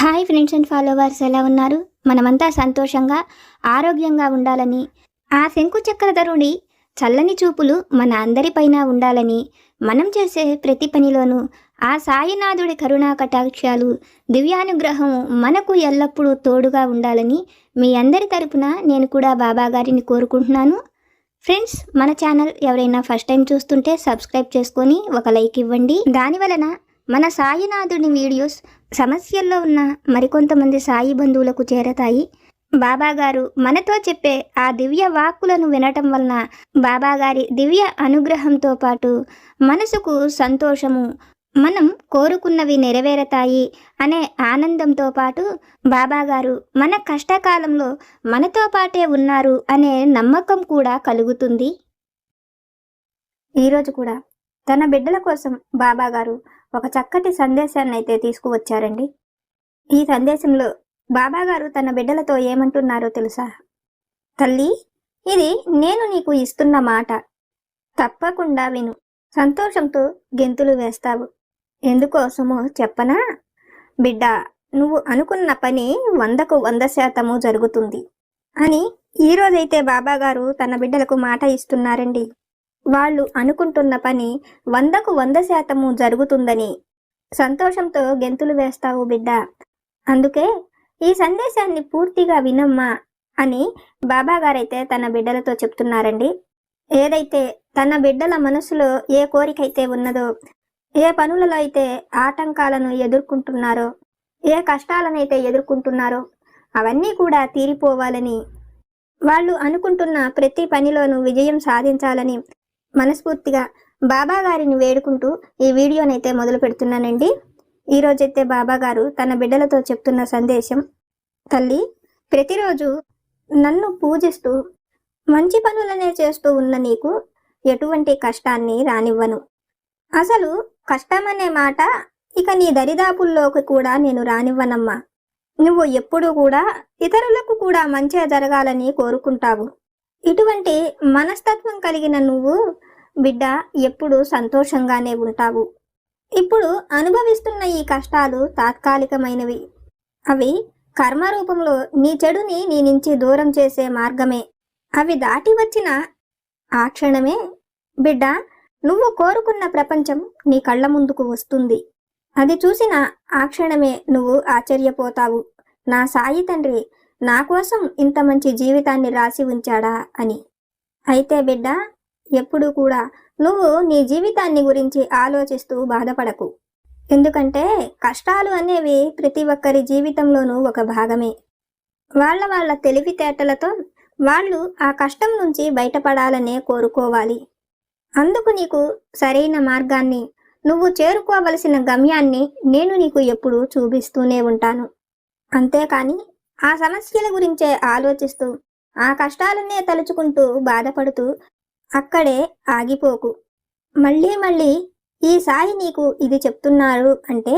Hi friends and followers, ఎలా ఉన్నారు? మనమంతా సంతోషంగా ఆరోగ్యంగా ఉండాలని, ఆ శంకు చక్రధరుడి చల్లని చూపులు మన అందరిపైన ఉండాలని, మనం చేసే ప్రతి పనిలోనూ ఆ సాయినాథుడి కరుణా కటాక్షాలు, దివ్యానుగ్రహం మనకు ఎల్లప్పుడూ తోడుగా ఉండాలని మీ అందరి తరపున నేను కూడా బాబా గారిని కోరుకుంటున్నాను. ఫ్రెండ్స్, మన ఛానల్ ఎవరైనా ఫస్ట్ టైం చూస్తుంటే సబ్స్క్రైబ్ చేసుకొని ఒక లైక్ ఇవ్వండి. దానివలన మన సాయినాథుని వీడియోస్ సమస్యల్లో ఉన్న మరికొంతమంది సాయి బంధువులకు చేరతాయి. బాబాగారు మనతో చెప్పే ఆ దివ్య వాక్కులను వినటం వలన బాబాగారి దివ్య అనుగ్రహంతో పాటు మనసుకు సంతోషము, మనం కోరుకున్నవి నెరవేరతాయి అనే ఆనందంతో పాటు బాబాగారు మన కష్టకాలంలో మనతో పాటే ఉన్నారు అనే నమ్మకం కూడా కలుగుతుంది. ఈరోజు కూడా తన బిడ్డల కోసం బాబాగారు ఒక చక్కటి సందేశాన్ని అయితే తీసుకువచ్చారండి. ఈ సందేశంలో బాబాగారు తన బిడ్డలతో ఏమంటున్నారో తెలుసా? తల్లి, ఇది నేను నీకు ఇస్తున్న మాట. తప్పకుండా విను. సంతోషంతో గెంతులు వేస్తావు. ఎందుకోసమో చెప్పనా? బిడ్డ, నువ్వు అనుకున్న పని 100కు 100% జరుగుతుంది అని ఈరోజైతే బాబాగారు తన బిడ్డలకు మాట ఇస్తున్నారండి. వాళ్ళు అనుకుంటున్న పని 100కు 100% జరుగుతుందని సంతోషంతో గెంతులు వేస్తావు బిడ్డ. అందుకే ఈ సందేశాన్ని పూర్తిగా వినమ్మా అని బాబాగారైతే తన బిడ్డలతో చెప్తున్నారండి. ఏదైతే తన బిడ్డల మనసులో ఏ కోరికైతే ఉన్నదో, ఏ పనులలో అయితే ఆటంకాలను ఎదుర్కొంటున్నారో, ఏ కష్టాలనైతే ఎదుర్కొంటున్నారో అవన్నీ కూడా తీరిపోవాలని, వాళ్ళు అనుకుంటున్న ప్రతి పనిలోనూ విజయం సాధించాలని మనస్ఫూర్తిగా బాబాగారిని వేడుకుంటూ ఈ వీడియోనైతే మొదలు పెడుతున్నానండి. ఈరోజైతే బాబాగారు తన బిడ్డలతో చెప్తున్న సందేశం: తల్లి, ప్రతిరోజు నన్ను పూజిస్తూ మంచి పనులనే చేస్తూ ఉన్న నీకు ఎటువంటి కష్టాన్ని రానివ్వను. అసలు కష్టమనే మాట ఇక నీ దరిదాపుల్లోకి కూడా నేను రానివ్వనమ్మా. నువ్వు ఎప్పుడూ కూడా ఇతరులకు కూడా మంచి జరగాలని కోరుకుంటావు. ఇటువంటి మనస్తత్వం కలిగిన నువ్వు బిడ్డ ఎప్పుడు సంతోషంగానే ఉంటావు. ఇప్పుడు అనుభవిస్తున్న ఈ కష్టాలు తాత్కాలికమైనవి. అవి కర్మరూపంలో నీ చెడుని నీ నుంచి దూరం చేసే మార్గమే. అవి దాటి వచ్చిన ఆ క్షణమే బిడ్డ నువ్వు కోరుకున్న ప్రపంచం నీ కళ్ళ ముందుకు వస్తుంది. అది చూసిన ఆ క్షణమే నువ్వు ఆశ్చర్యపోతావు, నా సాయి తండ్రి నా కోసం ఇంత మంచి జీవితాన్ని రాసి ఉంచాడా అని. అయితే బిడ్డ, ఎప్పుడు కూడా నువ్వు నీ జీవితాన్ని గురించి ఆలోచిస్తూ బాధపడకు. ఎందుకంటే కష్టాలు అనేవి ప్రతి ఒక్కరి జీవితంలోనూ ఒక భాగమే. వాళ్ళ తెలివితేటలతో వాళ్ళు ఆ కష్టం నుంచి బయటపడాలనే కోరుకోవాలి. అందుకు నీకు సరైన మార్గాన్ని, నువ్వు చేరుకోవలసిన గమ్యాన్ని నేను నీకు ఎప్పుడూ చూపిస్తూనే ఉంటాను. అంతేకాని ఆ సమస్యల గురించే ఆలోచిస్తూ ఆ కష్టాలనే తలుచుకుంటూ బాధపడుతూ అక్కడే ఆగిపోకు. మళ్ళీ మళ్ళీ ఈ సాయి నీకు ఇది చెప్తున్నారు అంటే,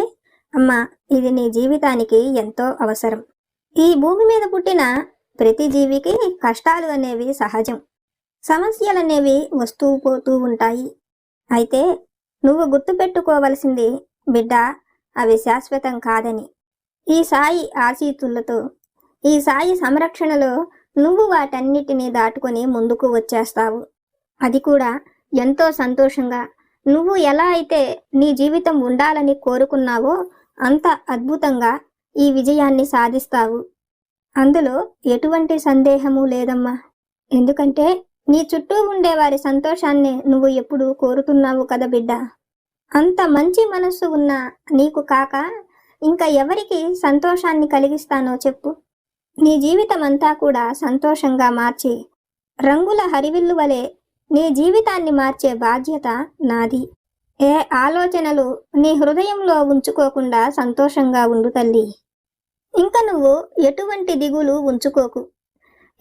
అమ్మా, ఇది నీ జీవితానికి ఎంతో అవసరం. ఈ భూమి మీద పుట్టిన ప్రతి జీవికి కష్టాలు అనేవి సహజం. సమస్యలనేవి వస్తూ పోతూ ఉంటాయి. అయితే నువ్వు గుర్తుపెట్టుకోవలసింది బిడ్డ, అవి శాశ్వతం కాదని. ఈ సాయి ఆశీస్సులతో, ఈ సాయి సంరక్షణలో నువ్వు వాటన్నిటినీ దాటుకొని ముందుకు వచ్చేస్తావు. అది కూడా ఎంతో సంతోషంగా. నువ్వు ఎలా అయితే నీ జీవితం ఉండాలని కోరుకున్నావో అంత అద్భుతంగా ఈ విజయాన్ని సాధిస్తావు. అందులో ఎటువంటి సందేహము లేదమ్మా. ఎందుకంటే నీ చుట్టూ ఉండే వారి సంతోషాన్ని నువ్వు ఎప్పుడూ కోరుతున్నావు కదా బిడ్డ. అంత మంచి మనస్సు ఉన్న నీకు కాక ఇంకా ఎవరికి సంతోషాన్ని కలిగిస్తానో చెప్పు. నీ జీవితం అంతా కూడా సంతోషంగా మార్చి రంగుల హరివిల్లు వలె నీ జీవితాన్ని మార్చే బాధ్యత నాది. ఏ ఆలోచనలు నీ హృదయంలో ఉంచుకోకుండా సంతోషంగా ఉండు తల్లి. ఇంకా నువ్వు ఎటువంటి దిగులు ఉంచుకోకు.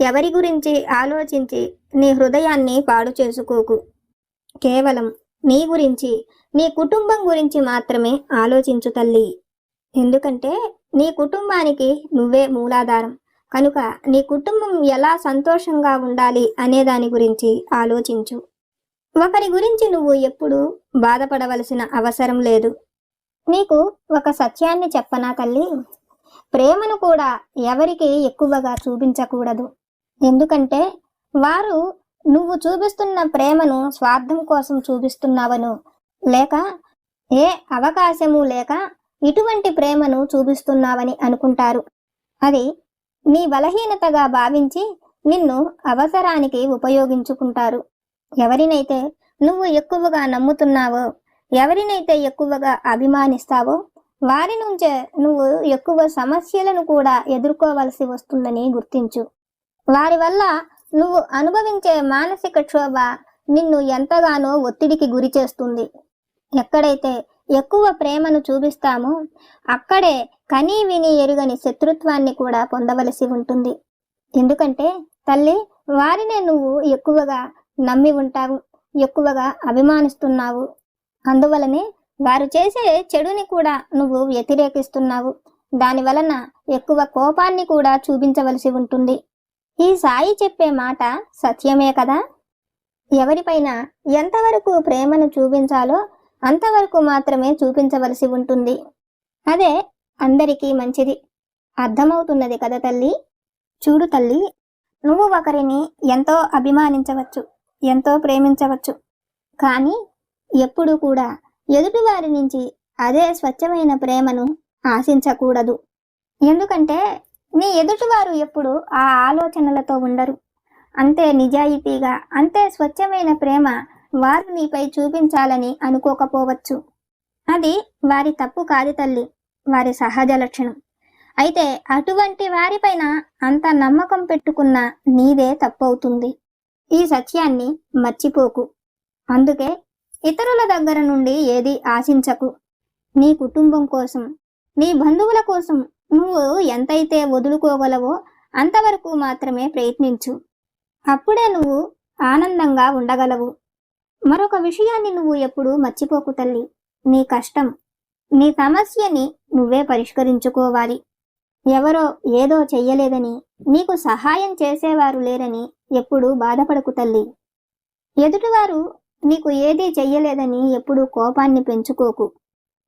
ఎవరి గురించి ఆలోచించి నీ హృదయాన్ని పాడు చేసుకోకు. కేవలం నీ గురించి, నీ కుటుంబం గురించి మాత్రమే ఆలోచించు తల్లి. ఎందుకంటే నీ కుటుంబానికి నువ్వే మూలాధారం కనుక నీ కుటుంబం ఎలా సంతోషంగా ఉండాలి అనే దాని గురించి ఆలోచించు. ఒకరి గురించి నువ్వు ఎప్పుడూ బాధపడవలసిన అవసరం లేదు. నీకు ఒక సత్యాన్ని చెప్పనా తల్లి? ప్రేమను కూడా ఎవరికి ఎక్కువగా చూపించకూడదు. ఎందుకంటే వారు నువ్వు చూపిస్తున్న ప్రేమను స్వార్థం కోసం చూపిస్తున్నావను, లేక ఏ అవకాశము లేక ఇటువంటి ప్రేమను చూపిస్తున్నావని అనుకుంటారు. అది నీ బలహీనతగా భావించి నిన్ను అవసరానికి ఉపయోగించుకుంటారు. ఎవరినైతే నువ్వు ఎక్కువగా నమ్ముతున్నావో, ఎవరినైతే ఎక్కువగా అభిమానిస్తావో వారి నుంచే నువ్వు ఎక్కువ సమస్యలను కూడా ఎదుర్కోవలసి వస్తుందని గుర్తించు. వారి వల్ల నువ్వు అనుభవించే మానసిక క్షోభ నిన్ను ఎంతగానో ఒత్తిడికి గురి చేస్తుంది. ఎక్కడైతే ఎక్కువ ప్రేమను చూపిస్తామో అక్కడే కనీ విని ఎరుగని శత్రుత్వాన్ని కూడా పొందవలసి ఉంటుంది. ఎందుకంటే తల్లి, వారినే నువ్వు ఎక్కువగా నమ్మి ఉంటావు, ఎక్కువగా అభిమానిస్తున్నావు. అందువలనే వారు చేసే చెడుని కూడా నువ్వు వ్యతిరేకిస్తున్నావు. దాని వలన ఎక్కువ కోపాన్ని కూడా చూపించవలసి ఉంటుంది. ఈ సాయి చెప్పే మాట సత్యమే కదా. ఎవరిపైన ఎంతవరకు ప్రేమను చూపించాలో అంతవరకు మాత్రమే చూపించవలసి ఉంటుంది. అదే అందరికీ మంచిది. అర్థమవుతున్నది కదా తల్లి? చూడు తల్లి, నువ్వు ఒకరిని ఎంతో అభిమానించవచ్చు, ఎంతో ప్రేమించవచ్చు. కానీ ఎప్పుడూ కూడా ఎదుటివారి నుంచి అదే స్వచ్ఛమైన ప్రేమను ఆశించకూడదు. ఎందుకంటే నీ ఎదుటివారు ఎప్పుడు ఆ ఆలోచనలతో ఉండరు. అంతే నిజాయితీగా, అంతే స్వచ్ఛమైన ప్రేమ వారు నీపై చూపించాలని అనుకోకపోవచ్చు. అది వారి తప్పు కాదు తల్లి, వారి సహజ లక్షణం. అయితే అటువంటి వారిపైన అంత నమ్మకం పెట్టుకున్న నీదే తప్పవుతుంది. ఈ సత్యాన్ని మర్చిపోకు. అందుకే ఇతరుల దగ్గర నుండి ఏది ఆశించకు. నీ కుటుంబం కోసం, నీ బంధువుల కోసం నువ్వు ఎంతైతే వదులుకోగలవో అంతవరకు మాత్రమే ప్రయత్నించు. అప్పుడే నువ్వు ఆనందంగా ఉండగలవు. మరొక విషయాన్ని నువ్వు ఎప్పుడూ మర్చిపోకు తల్లి. నీ కష్టం, నీ సమస్యని నువ్వే పరిష్కరించుకోవాలి. ఎవరో ఏదో చెయ్యలేదని, నీకు సహాయం చేసేవారు లేరని ఎప్పుడూ బాధపడకు తల్లి. ఎదుటివారు నీకు ఏదీ చెయ్యలేదని ఎప్పుడూ కోపాన్ని పెంచుకోకు.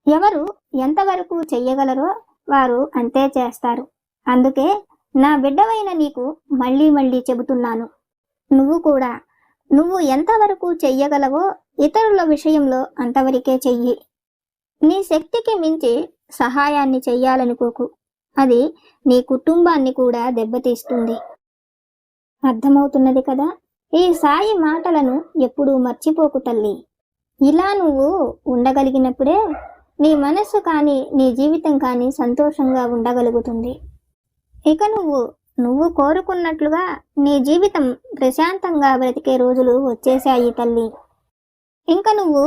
ఎవరు ఎంతవరకు చెయ్యగలరో వారు అంతే చేస్తారు. అందుకే నా బిడ్డవైన నీకు మళ్ళీ మళ్ళీ చెబుతున్నాను, నువ్వు కూడా నువ్వు ఎంతవరకు చెయ్యగలవో ఇతరుల విషయంలో అంతవరకే చెయ్యి. నీ శక్తికి మించి సహాయాన్ని చెయ్యాలనుకోకు. అది నీ కుటుంబాన్ని కూడా దెబ్బతీస్తుంది. అర్థమవుతున్నది కదా? ఈ సాయి మాటలను ఎప్పుడూ మర్చిపోకు తల్లి. ఇలా నువ్వు ఉండగలిగినప్పుడే నీ మనస్సు కానీ, నీ జీవితం కానీ సంతోషంగా ఉండగలుగుతుంది. ఇక నువ్వు కోరుకున్నట్లుగా నీ జీవితం ప్రశాంతంగా బ్రతికే రోజులు వచ్చేశాయి తల్లి. ఇంక నువ్వు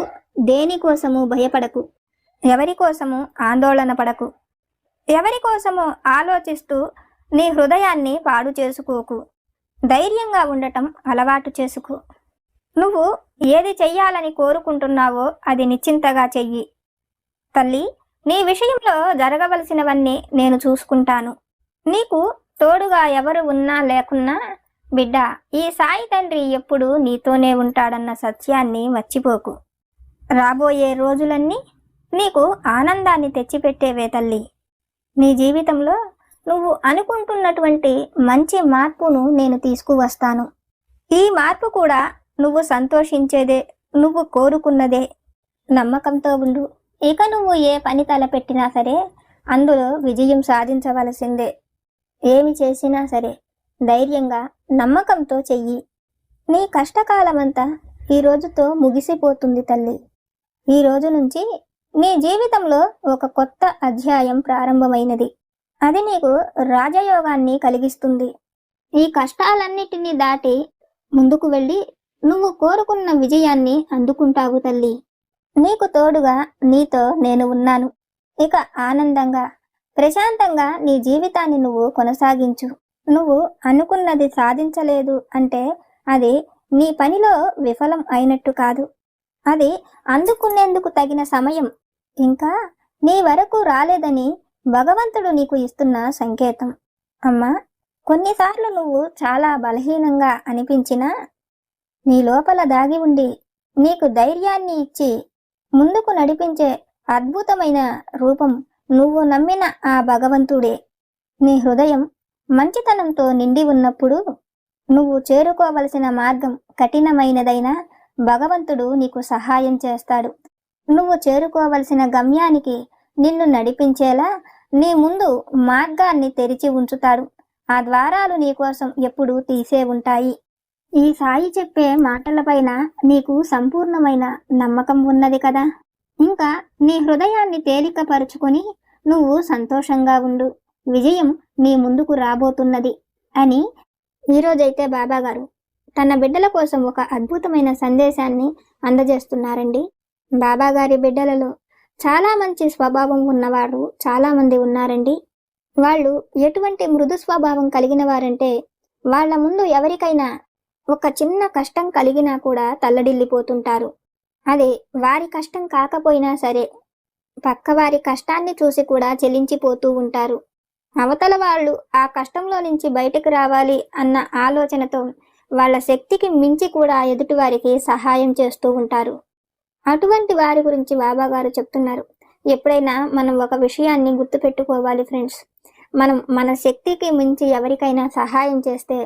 దేనికోసము భయపడకు, ఎవరికోసము ఆందోళన పడకు, ఎవరికోసము ఆలోచిస్తూ నీ హృదయాన్ని పాడు చేసుకోకు. ధైర్యంగా ఉండటం అలవాటు చేసుకో. నువ్వు ఏది చెయ్యాలని కోరుకుంటున్నావో అది నిశ్చింతగా చెయ్యి. తల్లి, నీ విషయంలో జరగవలసినవన్నీ నేను చూసుకుంటాను. నీకు తోడుగా ఎవరు ఉన్నా లేకున్నా బిడ్డ, ఈ సాయి తండ్రి ఎప్పుడూ నీతోనే ఉంటాడన్న సత్యాన్ని మర్చిపోకు. రాబోయే రోజులన్నీ నీకు ఆనందాన్ని తెచ్చిపెట్టేవే తల్లి. నీ జీవితంలో నువ్వు అనుకుంటున్నటువంటి మంచి మార్పును నేను తీసుకువస్తాను. ఈ మార్పు కూడా నువ్వు సంతోషించేదే, నువ్వు కోరుకున్నదే. నమ్మకంతో ఉండు. ఇక నువ్వు ఏ పని తలపెట్టినా సరే అందులో విజయం సాధించవలసిందే. ఏమి చేసినా సరే ధైర్యంగా, నమ్మకంతో చెయ్యి. నీ కష్టకాలమంతా ఈ రోజుతో ముగిసిపోతుంది తల్లి. ఈ రోజు నుంచి నీ జీవితంలో ఒక కొత్త అధ్యాయం ప్రారంభమైనది. అది నీకు రాజయోగాన్ని కలిగిస్తుంది. ఈ కష్టాలన్నిటినీ దాటి ముందుకు వెళ్ళి నువ్వు కోరుకున్న విజయాన్ని అందుకుంటావు తల్లి. నీకు తోడుగా నీతో నేను ఉన్నాను. ఇక ఆనందంగా, ప్రశాంతంగా నీ జీవితాన్ని నువ్వు కొనసాగించు. నువ్వు అనుకున్నది సాధించలేదు అంటే అది నీ పనిలో విఫలం అయినట్టు కాదు. అది అందుకునేందుకు తగిన సమయం ఇంకా నీ వరకు రాలేదని భగవంతుడు నీకు ఇస్తున్న సంకేతం. అమ్మా, కొన్నిసార్లు నువ్వు చాలా బలహీనంగా అనిపించినా నీ లోపల దాగి ఉండి నీకు ధైర్యాన్ని ఇచ్చి ముందుకు నడిపించే అద్భుతమైన రూపం నువ్వు నమ్మిన ఆ భగవంతుడే. నీ హృదయం మంచితనంతో నిండి ఉన్నప్పుడు నువ్వు చేరుకోవలసిన మార్గం కఠినమైనదైనా భగవంతుడు నీకు సహాయం చేస్తాడు. నువ్వు చేరుకోవలసిన గమ్యానికి నిన్ను నడిపించేలా నీ ముందు మార్గాన్ని తెరిచి ఉంచుతాడు. ఆ ద్వారాలు నీకోసం ఎప్పుడూ తీసే ఉంటాయి. ఈ సాయి చెప్పే మాటలపైన నీకు సంపూర్ణమైన నమ్మకం ఉన్నది కదా. ఇంకా నీ హృదయాన్ని తేలికపరుచుకొని నువ్వు సంతోషంగా ఉండు. విజయం నీ ముందుకు రాబోతున్నది అని ఈరోజైతే బాబాగారు తన బిడ్డల కోసం ఒక అద్భుతమైన సందేశాన్ని అందజేస్తున్నారండి. బాబాగారి బిడ్డలలో చాలా మంచి స్వభావం ఉన్నవారు చాలా మంది ఉన్నారండి. వాళ్ళు ఎటువంటి మృదు స్వభావం కలిగిన వారంటే వాళ్ళ ముందు ఎవరికైనా ఒక చిన్న కష్టం కలిగినా కూడా తల్లడిల్లిపోతుంటారు. అది వారి కష్టం కాకపోయినా సరే పక్కవారి కష్టాన్ని చూసి కూడా చెలించిపోతూ ఉంటారు. అవతల వాళ్ళు ఆ కష్టంలో నుంచి బయటకు రావాలి అన్న ఆలోచనతో వాళ్ళ శక్తికి మించి కూడా ఎదుటివారికి సహాయం చేస్తూ ఉంటారు. అటువంటి వారి గురించి బాబాగారు చెప్తున్నారు. ఎప్పుడైనా మనం ఒక విషయాన్ని గుర్తుపెట్టుకోవాలి ఫ్రెండ్స్. మనం మన శక్తికి మించి ఎవరికైనా సహాయం చేస్తే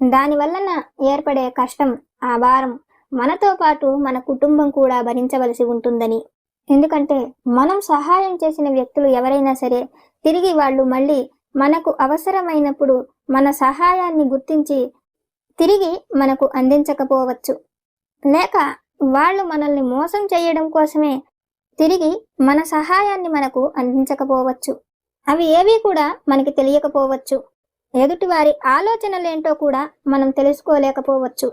దానివలన ఏర్పడే కష్టం, ఆ భారం మనతో పాటు మన కుటుంబం కూడా భరించవలసి ఉంటుందని. ఎందుకంటే మనం సహాయం చేసిన వ్యక్తులు ఎవరైనా సరే తిరిగి వాళ్ళు మళ్ళీ మనకు అవసరమైనప్పుడు మన సహాయాన్ని గుర్తించి తిరిగి మనకు అందించకపోవచ్చు. లేక వాళ్ళు మనల్ని మోసం చేయడం కోసమే తిరిగి మన సహాయాన్ని మనకు అందించకపోవచ్చు. అవి ఏవి కూడా మనకి తెలియకపోవచ్చు. ఎదుటివారి ఆలోచనలేంటో కూడా మనం తెలుసుకోలేకపోవచ్చు.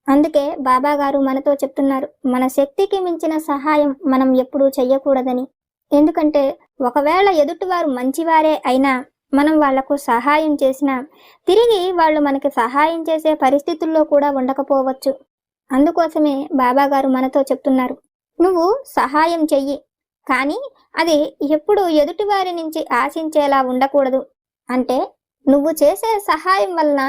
అందుకే బాబాగారు మనతో చెప్తున్నారు, మన శక్తికి మించిన సహాయం మనం ఎప్పుడూ చెయ్యకూడదని. ఎందుకంటే ఒకవేళ ఎదుటివారు మంచివారే అయినా మనం వాళ్లకు సహాయం చేసినా తిరిగి వాళ్ళు మనకి సహాయం చేసే పరిస్థితుల్లో కూడా ఉండకపోవచ్చు. అందుకోసమే బాబాగారు మనతో చెప్తున్నారు, నువ్వు సహాయం చెయ్యి, కానీ అది ఎప్పుడు ఎదుటివారి నుంచి ఆశించేలా ఉండకూడదు. అంటే నువ్వు చేసే సహాయం వలన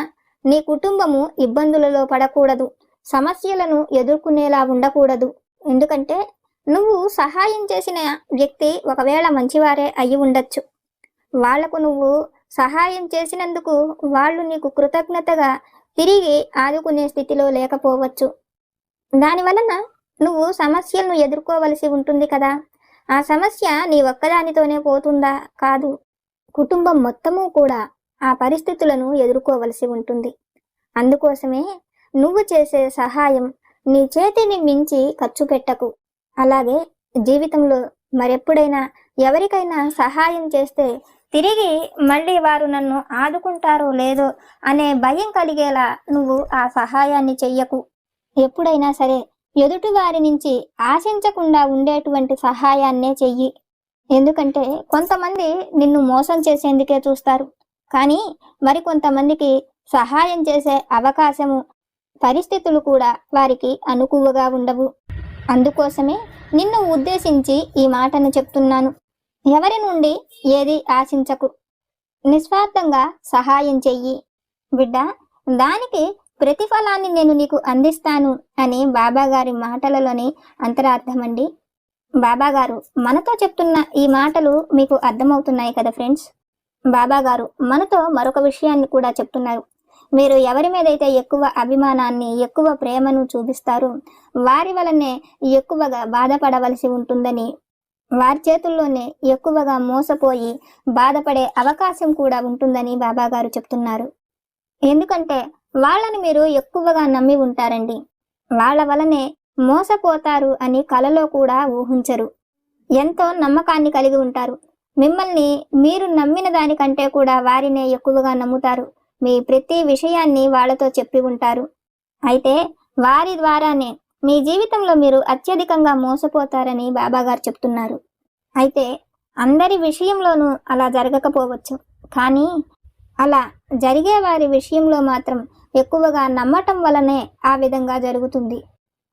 నీ కుటుంబము ఇబ్బందులలో పడకూడదు, సమస్యలను ఎదుర్కొనేలా ఉండకూడదు. ఎందుకంటే నువ్వు సహాయం చేసిన వ్యక్తి ఒకవేళ మంచివారే అయి ఉండొచ్చు. వాళ్లకు నువ్వు సహాయం చేసినందుకు వాళ్ళు నీకు కృతజ్ఞతగా తిరిగి ఆదుకునే స్థితిలో లేకపోవచ్చు. దానివలన నువ్వు సమస్యలను ఎదుర్కోవలసి ఉంటుంది కదా. ఆ సమస్య నీ ఒక్కదానితోనే పోతుందా? కాదు, కుటుంబం మొత్తము కూడా ఆ పరిస్థితులను ఎదుర్కోవలసి ఉంటుంది. అందుకోసమే నువ్వు చేసే సహాయం నీ చేతిని మించి ఖర్చు పెట్టకు. అలాగే జీవితంలో మరెప్పుడైనా ఎవరికైనా సహాయం చేస్తే తిరిగి మళ్ళీ వారు నన్ను ఆదుకుంటారో లేదో అనే భయం కలిగేలా నువ్వు ఆ సహాయాన్ని చెయ్యకు. ఎప్పుడైనా సరే ఎదుటి వారి నుంచి ఆశించకుండా ఉండేటువంటి సహాయాన్నే చెయ్యి. ఎందుకంటే కొంతమంది నిన్ను మోసం చేసేందుకే చూస్తారు, కానీ మరికొంతమందికి సహాయం చేసే అవకాశము, పరిస్థితులు కూడా వారికి అనుకువగా ఉండవు. అందుకోసమే నిన్ను ఉద్దేశించి ఈ మాటను చెప్తున్నాను. ఎవరి నుండి ఏది ఆశించకు, నిస్వార్థంగా సహాయం చెయ్యి బిడ్డ, దానికి ప్రతిఫలాన్ని నేను నీకు అందిస్తాను అని బాబాగారి మాటలలోని అంతరార్థమండి. బాబాగారు మనతో చెప్తున్న ఈ మాటలు మీకు అర్థమవుతున్నాయి కదా ఫ్రెండ్స్. బాబాగారు మనతో మరొక విషయాన్ని కూడా చెప్తున్నారు. మీరు ఎవరి మీదైతే ఎక్కువ అభిమానాన్ని, ఎక్కువ ప్రేమను చూపిస్తారో వారి వలనే ఎక్కువగా బాధపడవలసి ఉంటుందని, వారి చేతుల్లోనే ఎక్కువగా మోసపోయి బాధపడే అవకాశం కూడా ఉంటుందని బాబాగారు చెప్తున్నారు. ఎందుకంటే వాళ్ళని మీరు ఎక్కువగా నమ్మి ఉంటారండి. వాళ్ళ వలనే మోసపోతారు అని కలలో కూడా ఊహించరు. ఎంతో నమ్మకాన్ని కలిగి ఉంటారు. మిమ్మల్ని మీరు నమ్మిన దానికంటే కూడా వారినే ఎక్కువగా నమ్ముతారు. మీ ప్రతి విషయాన్ని వాళ్ళతో చెప్పి ఉంటారు. అయితే వారి ద్వారానే మీ జీవితంలో మీరు అత్యధికంగా మోసపోతారని బాబాగారు చెప్తున్నారు. అయితే అందరి విషయంలోనూ అలా జరగకపోవచ్చు, కానీ అలా జరిగే వారి విషయంలో మాత్రం ఎక్కువగా నమ్మటం వలనే ఆ విధంగా జరుగుతుంది.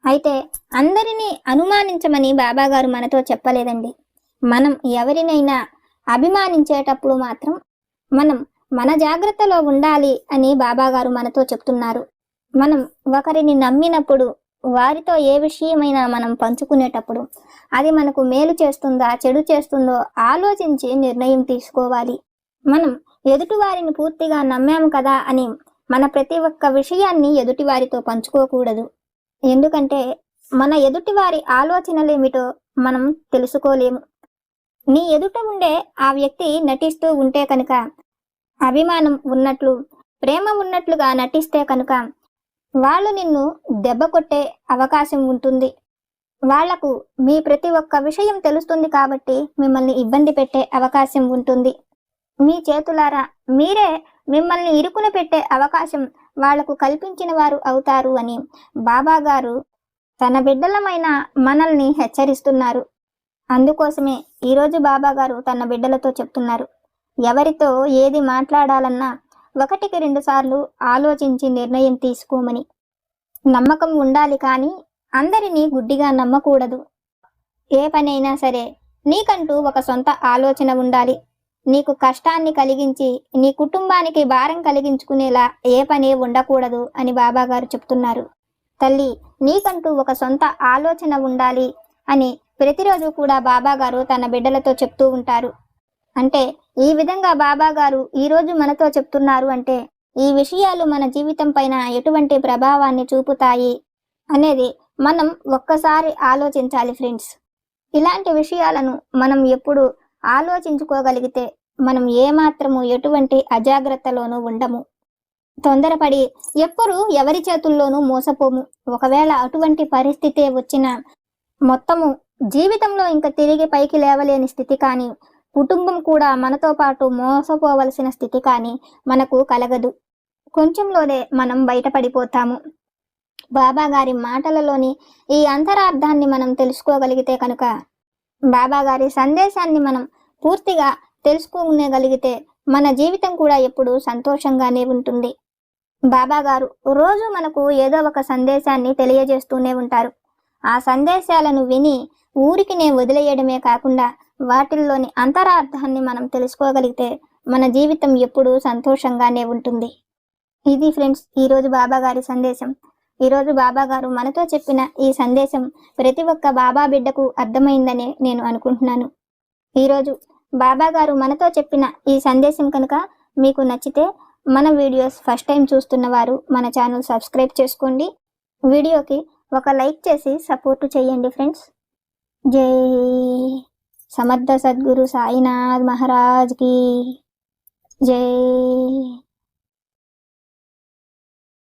అయితే అందరినీ అనుమానించమని బాబాగారు మనతో చెప్పలేదండి. మనం ఎవరినైనా అభిమానించేటప్పుడు మాత్రం మనం మన జాగ్రత్తలో ఉండాలి అని బాబాగారు మనతో చెప్తున్నారు. మనం ఒకరిని నమ్మినప్పుడు, వారితో ఏ విషయమైనా మనం పంచుకునేటప్పుడు అది మనకు మేలు చేస్తుందా చెడు చేస్తుందో ఆలోచించి నిర్ణయం తీసుకోవాలి. మనం ఎదుటివారిని పూర్తిగా నమ్మాము కదా అని మన ప్రతి ఒక్క విషయాన్ని ఎదుటివారితో పంచుకోకూడదు. ఎందుకంటే మన ఎదుటివారి ఆలోచనలేమిటో మనం తెలుసుకోలేము. నీ ఎదుట ఉండే ఆ వ్యక్తి నటిస్తూ ఉంటే కనుక, అభిమానం ఉన్నట్లు, ప్రేమ ఉన్నట్లుగా నటిస్తే కనుక వాళ్ళు నిన్ను దెబ్బ కొట్టే అవకాశం ఉంటుంది. వాళ్లకు మీ ప్రతి ఒక్క విషయం తెలుస్తుంది కాబట్టి మిమ్మల్ని ఇబ్బంది పెట్టే అవకాశం ఉంటుంది. మీ చేతులారా మీరే మిమ్మల్ని ఇరుకున పెట్టే అవకాశం వాళ్లకు కల్పించిన వారు అవుతారు అని బాబా గారు తన బిడ్డలమైన మనల్ని హెచ్చరిస్తున్నారు. అందుకోసమే ఈరోజు బాబా గారు తన బిడ్డలతో చెప్తున్నారు, ఎవరితో ఏది మాట్లాడాలన్నా 1-2 సార్లు ఆలోచించి నిర్ణయం తీసుకోమని. నమ్మకం ఉండాలి కానీ అందరినీ గుడ్డిగా నమ్మకూడదు. ఏ పనైనా సరే నీకంటూ ఒక సొంత ఆలోచన ఉండాలి. నీకు కష్టాన్ని కలిగించి నీ కుటుంబానికి భారం కలిగించుకునేలా ఏ పని ఉండకూడదు అని బాబా గారు చెప్తున్నారు. తల్లి, నీకంటూ ఒక సొంత ఆలోచన ఉండాలి అని ప్రతిరోజు కూడా బాబా గారు తన బిడ్డలతో చెప్తూ ఉంటారు. అంటే ఈ విధంగా బాబా గారు ఈరోజు మనతో చెప్తున్నారు అంటే ఈ విషయాలు మన జీవితం పైన ఎటువంటి ప్రభావాన్ని చూపుతాయి అనేది మనం ఒక్కసారి ఆలోచించాలి ఫ్రెండ్స్. ఇలాంటి విషయాలను మనం ఎప్పుడు ఆలోచించుకోగలిగితే మనం ఏమాత్రము ఎటువంటి అజాగ్రత్తలోనూ ఉండము. తొందరపడి ఎప్పుడు ఎవరి చేతుల్లోనూ మోసపోము. ఒకవేళ అటువంటి పరిస్థితే వచ్చినా మొత్తము జీవితంలో ఇంకా తిరిగి పైకి లేవలేని స్థితి కానీ, కుటుంబం కూడా మనతో పాటు మోసపోవలసిన స్థితి కానీ మనకు కలగదు. కొంచెంలోనే మనం బయటపడిపోతాము. బాబా గారి మాటలలోని ఈ అంతరార్థాన్ని మనం తెలుసుకోగలిగితే కనుక, బాబా గారి సందేశాన్ని మనం పూర్తిగా తెలుసుకోగలిగితే మన జీవితం కూడా ఎప్పుడు సంతోషంగానే ఉంటుంది. బాబా గారు రోజు మనకు ఏదో ఒక సందేశాన్ని తెలియజేస్తూనే ఉంటారు. ఆ సందేశాలను విని ఊరికినే వదిలేయడమే కాకుండా వాటిల్లోని అంతరార్థాన్ని మనం తెలుసుకోగలిగితే మన జీవితం ఎప్పుడూ సంతోషంగానే ఉంటుంది. ఇది ఫ్రెండ్స్ ఈరోజు బాబా గారి సందేశం. ఈరోజు బాబా గారు మనతో చెప్పిన ఈ సందేశం ప్రతి ఒక్క బాబా బిడ్డకు అర్థమైందని నేను అనుకుంటున్నాను. ఈరోజు బాబా గారు మనతో చెప్పిన ఈ సందేశం కనుక మీకు నచ్చితే మన వీడియోస్ ఫస్ట్ టైం చూస్తున్న వారు మన ఛానల్ సబ్స్క్రైబ్ చేసుకోండి. వీడియోకి ఒక లైక్ చేసి సపోర్ట్ చేయండి ఫ్రెండ్స్. జై సమర్థ సద్గురు సాయినాథ్ మహారాజ్ की जय।